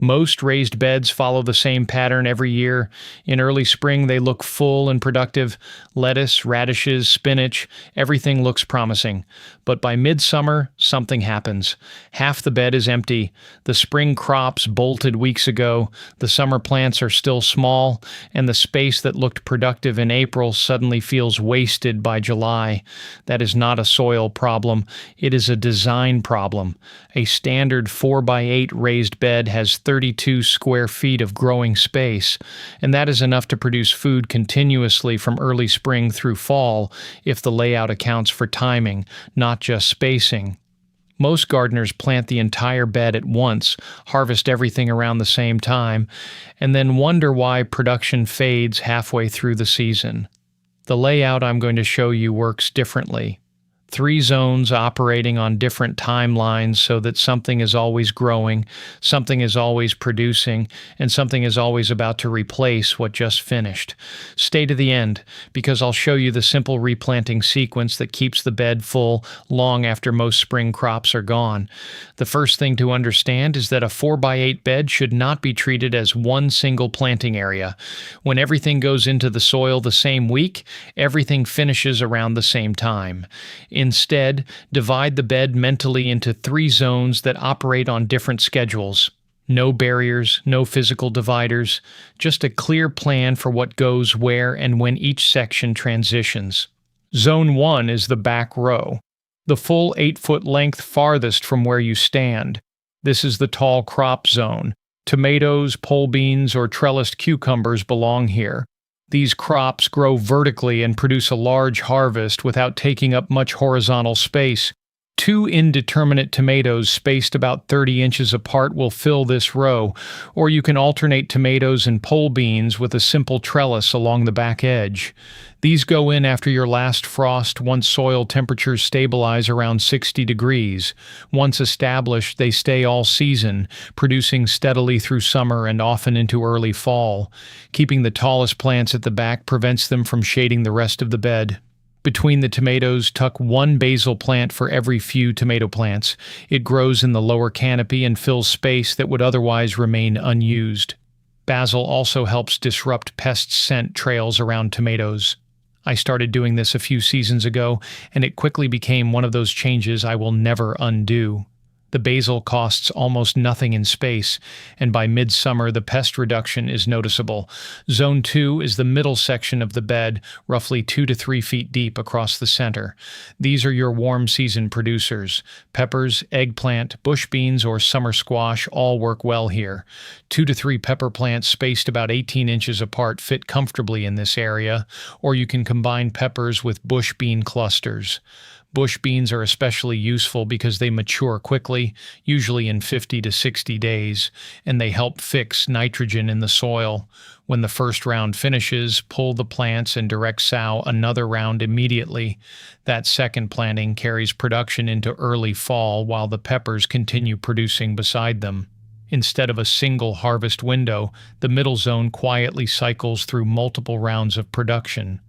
Most raised beds follow the same pattern every year. In early spring, they look full and productive. Lettuce, radishes, spinach, everything looks promising. But by midsummer, something happens. Half the bed is empty. The spring crops bolted weeks ago. The summer plants are still small, and the space that looked productive in April suddenly feels wasted by July. That is not a soil problem. It is a design problem. A standard 4x8 raised bed has 32 square feet of growing space, and that is enough to produce food continuously from early spring through fall if the layout accounts for timing, not just spacing. Most gardeners plant the entire bed at once, harvest everything around the same time, and then wonder why production fades halfway through the season. The layout I'm going to show you works differently. 3 zones operating on different timelines so that something is always growing, something is always producing, and something is always about to replace what just finished. Stay to the end, because I'll show you the simple replanting sequence that keeps the bed full long after most spring crops are gone. The first thing to understand is that a 4x8 bed should not be treated as one single planting area. When everything goes into the soil the same week, everything finishes around the same time. Instead, divide the bed mentally into 3 zones that operate on different schedules. No barriers, no physical dividers, just a clear plan for what goes where and when each section transitions. Zone 1 is the back row, the full 8-foot length farthest from where you stand. This is the tall crop zone. Tomatoes, pole beans, or trellised cucumbers belong here. These crops grow vertically and produce a large harvest without taking up much horizontal space. 2 indeterminate tomatoes spaced about 30 inches apart will fill this row, or you can alternate tomatoes and pole beans with a simple trellis along the back edge. These go in after your last frost once soil temperatures stabilize around 60 degrees. Once established, they stay all season, producing steadily through summer and often into early fall. Keeping the tallest plants at the back prevents them from shading the rest of the bed. Between the tomatoes, tuck 1 basil plant for every few tomato plants. It grows in the lower canopy and fills space that would otherwise remain unused. Basil also helps disrupt pest scent trails around tomatoes. I started doing this a few seasons ago, and it quickly became one of those changes I will never undo. The basil costs almost nothing in space, and by midsummer the pest reduction is noticeable. Zone 2 is the middle section of the bed, roughly 2 to 3 feet deep across the center. These are your warm season producers. Peppers, eggplant, bush beans, or summer squash all work well here. 2 to 3 pepper plants spaced about 18 inches apart fit comfortably in this area, or you can combine peppers with bush bean clusters. Bush beans are especially useful because they mature quickly, usually in 50 to 60 days, and they help fix nitrogen in the soil. When the first round finishes, pull the plants and direct sow another round immediately. That second planting carries production into early fall while the peppers continue producing beside them. Instead of a single harvest window, the middle zone quietly cycles through multiple rounds of production.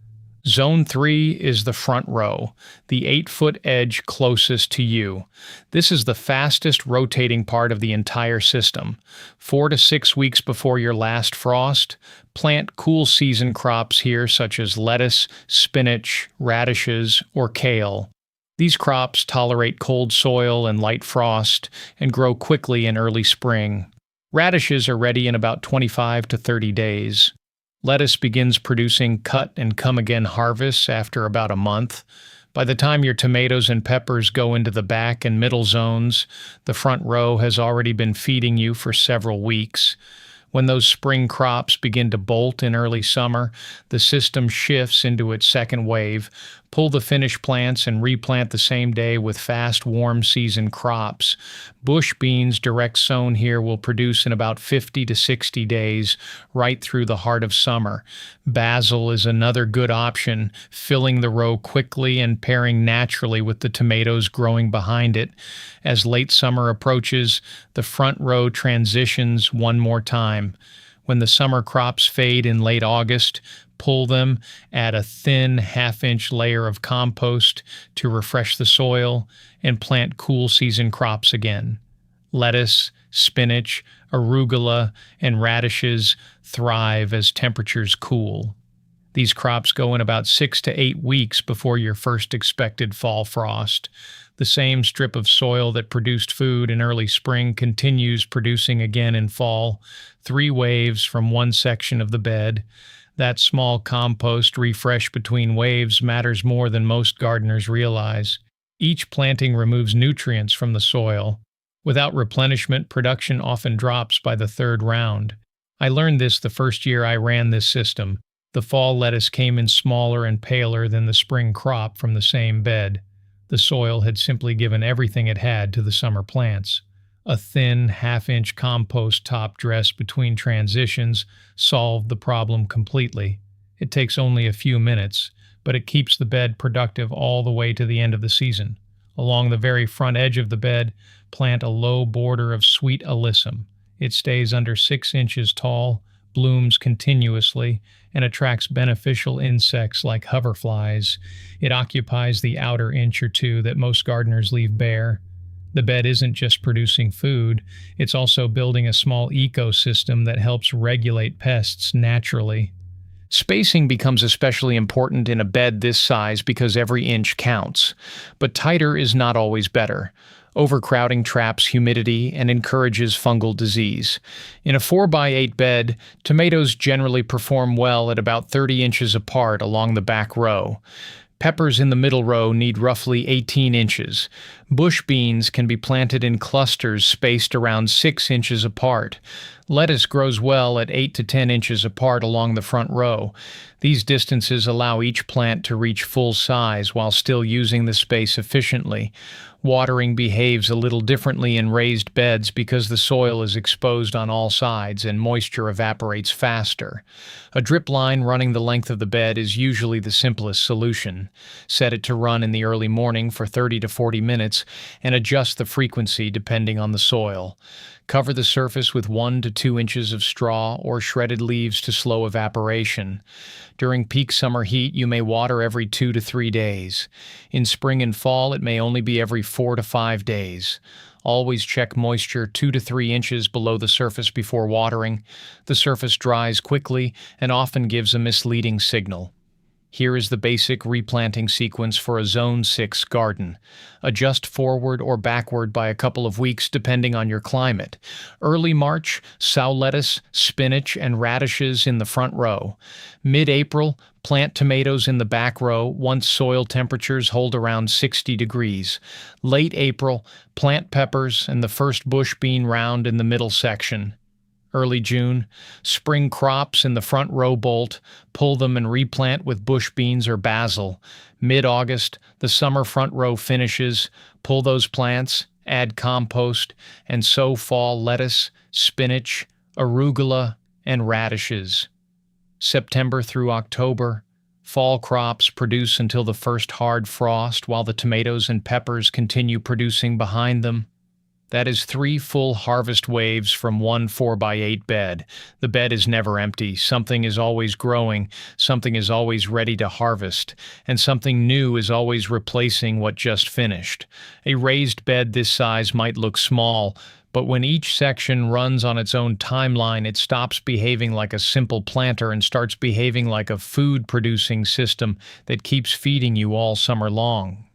Zone 3 is the front row, the 8-foot edge closest to you. This is the fastest rotating part of the entire system. 4 to 6 weeks before your last frost, plant cool season crops here such as lettuce, spinach, radishes, or kale. These crops tolerate cold soil and light frost and grow quickly in early spring. Radishes are ready in about 25 to 30 days. Lettuce begins producing cut-and-come-again harvests after about a month. By the time your tomatoes and peppers go into the back and middle zones, the front row has already been feeding you for several weeks. When those spring crops begin to bolt in early summer, the system shifts into its second wave. Pull the finished plants and replant the same day with fast, warm season crops. Bush beans direct sown here will produce in about 50 to 60 days, right through the heart of summer. Basil is another good option, filling the row quickly and pairing naturally with the tomatoes growing behind it. As late summer approaches, the front row transitions one more time. When the summer crops fade in late August, pull them, add a thin half-inch layer of compost to refresh the soil, and plant cool season crops again. Lettuce, spinach, arugula, and radishes thrive as temperatures cool. These crops go in about 6 to 8 weeks before your first expected fall frost. The same strip of soil that produced food in early spring continues producing again in fall, 3 waves from one section of the bed. That small compost refresh between waves matters more than most gardeners realize. Each planting removes nutrients from the soil. Without replenishment, production often drops by the third round. I learned this the first year I ran this system. The fall lettuce came in smaller and paler than the spring crop from the same bed. The soil had simply given everything it had to the summer plants. A thin, half-inch compost top dress between transitions solved the problem completely. It takes only a few minutes, but it keeps the bed productive all the way to the end of the season. Along the very front edge of the bed, plant a low border of sweet alyssum. It stays under 6 inches tall, blooms continuously, and attracts beneficial insects like hoverflies. It occupies the outer inch or two that most gardeners leave bare. The bed isn't just producing food, it's also building a small ecosystem that helps regulate pests naturally. Spacing becomes especially important in a bed this size because every inch counts. But tighter is not always better. Overcrowding traps humidity and encourages fungal disease. In a 4x8 bed, tomatoes generally perform well at about 30 inches apart along the back row. Peppers in the middle row need roughly 18 inches. Bush beans can be planted in clusters spaced around 6 inches apart. Lettuce grows well at 8 to 10 inches apart along the front row. These distances allow each plant to reach full size while still using the space efficiently. Watering behaves a little differently in raised beds because the soil is exposed on all sides and moisture evaporates faster. A drip line running the length of the bed is usually the simplest solution. Set it to run in the early morning for 30 to 40 minutes and adjust the frequency depending on the soil. Cover the surface with 1 to 2 inches of straw or shredded leaves to slow evaporation. During peak summer heat, you may water every 2 to 3 days. In spring and fall, it may only be every 4 to 5 days. Always check moisture 2 to 3 inches below the surface before watering. The surface dries quickly and often gives a misleading signal. Here is the basic replanting sequence for a Zone 6 garden. Adjust forward or backward by a couple of weeks depending on your climate. Early March, sow lettuce, spinach, and radishes in the front row. Mid-April, plant tomatoes in the back row once soil temperatures hold around 60 degrees. Late April, plant peppers and the first bush bean round in the middle section. Early June, spring crops in the front row bolt, pull them and replant with bush beans or basil. Mid-August, the summer front row finishes, pull those plants, add compost, and sow fall lettuce, spinach, arugula, and radishes. September through October, fall crops produce until the first hard frost while the tomatoes and peppers continue producing behind them. That is 3 full harvest waves from one 4x8 bed. The bed is never empty. Something is always growing, something is always ready to harvest, and something new is always replacing what just finished. A raised bed this size might look small, but when each section runs on its own timeline, it stops behaving like a simple planter and starts behaving like a food-producing system that keeps feeding you all summer long.